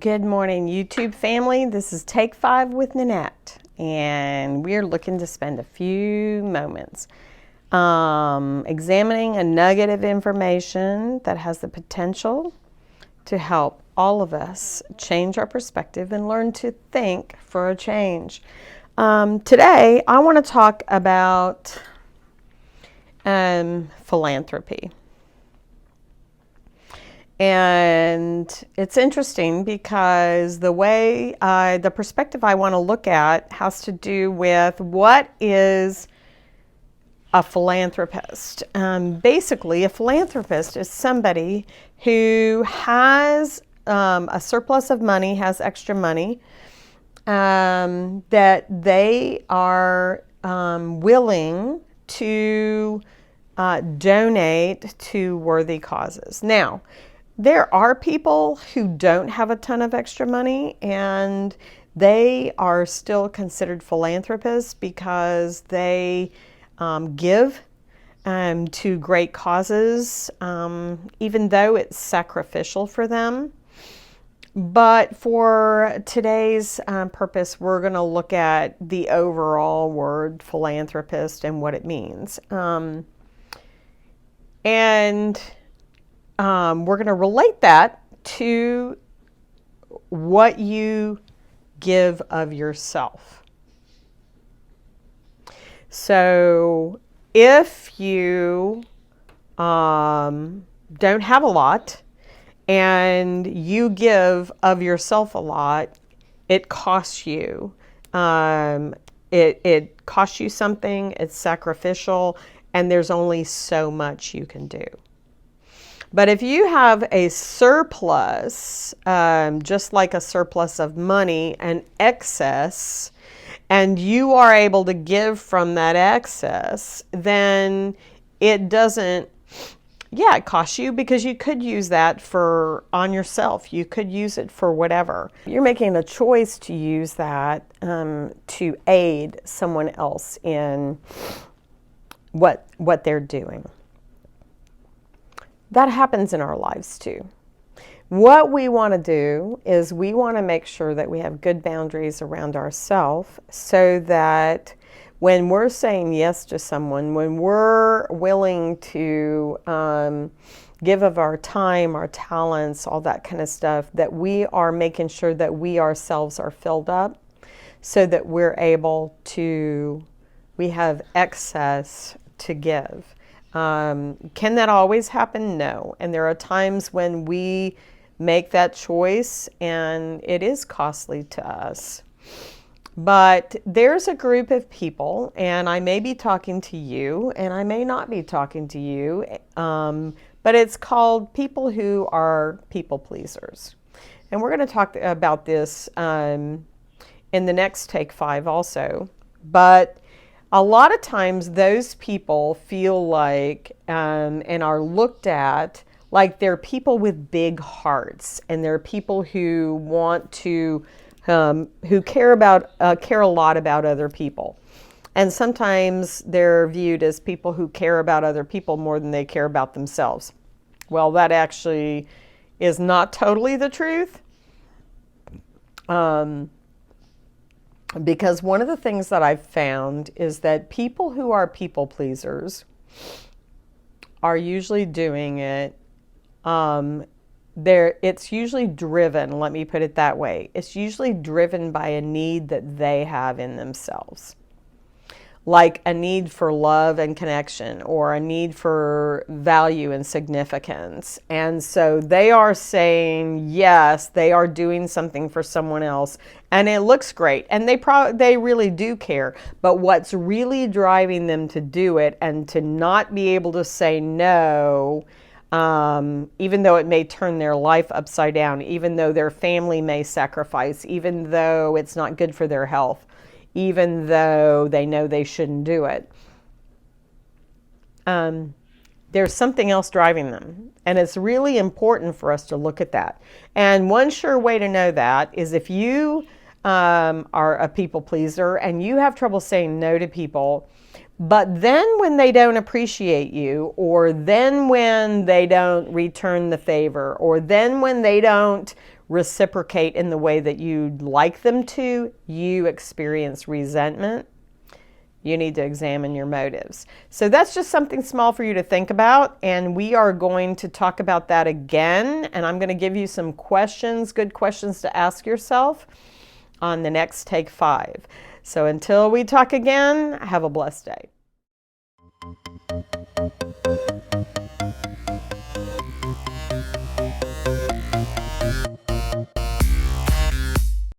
Good morning, YouTube family. This is Take 5 with Nanette, and we're looking to spend a few moments examining a nugget of information that has the potential to help all of us change our perspective and learn to think for a change. Today, I want to talk about philanthropy. And it's interesting because the perspective I want to look at has to do with what is a philanthropist. Basically, a philanthropist is somebody who has a surplus of money, has extra money, that they are willing to donate to worthy causes. Now, there are people who don't have a ton of extra money and they are still considered philanthropists because they give to great causes, even though it's sacrificial for them. But for today's purpose, we're going to look at the overall word philanthropist and what it means. We're going to relate that to what you give of yourself. So if you don't have a lot and you give of yourself a lot, it costs you. It costs you something, it's sacrificial, and there's only so much you can do. But if you have a surplus, just like a surplus of money, an excess, and you are able to give from that excess, then it doesn't, it costs you because you could use that on yourself. You could use it for whatever. You're making a choice to use that to aid someone else in what they're doing. That happens in our lives too. What we want to do is we want to make sure that we have good boundaries around ourselves so that when we're saying yes to someone, when we're willing to give of our time, our talents, all that kind of stuff, that we are making sure that we ourselves are filled up so that we have excess to give. Can that always happen? No. And there are times when we make that choice and it is costly to us. But there's a group of people, and I may be talking to you and I may not be talking to you, but it's called people who are people pleasers. And we're going to talk about this in the next Take 5 also. But a lot of times those people feel like and are looked at like they're people with big hearts, and they're people who want to, who care a lot about other people. And sometimes they're viewed as people who care about other people more than they care about themselves. Well, that actually is not totally the truth. Because one of the things that I've found is that people who are people pleasers are usually doing it, it's usually driven, let me put it that way, it's usually driven by a need that they have in themselves. Like a need for love and connection, or a need for value and significance. And so they are saying, yes, they are doing something for someone else, and it looks great. And they really do care. But what's really driving them to do it and to not be able to say no, even though it may turn their life upside down, even though their family may sacrifice, even though it's not good for their health, even though they know they shouldn't do it. There's something else driving them. And it's really important for us to look at that. And one sure way to know that is if you are a people pleaser and you have trouble saying no to people, but then when they don't appreciate you, or then when they don't return the favor, or then when they don't reciprocate in the way that you'd like them to, you experience resentment. You need to examine your motives. So that's just something small for you to think about. And we are going to talk about that again. And I'm going to give you some questions, good questions to ask yourself on the next Take 5. So until we talk again, have a blessed day.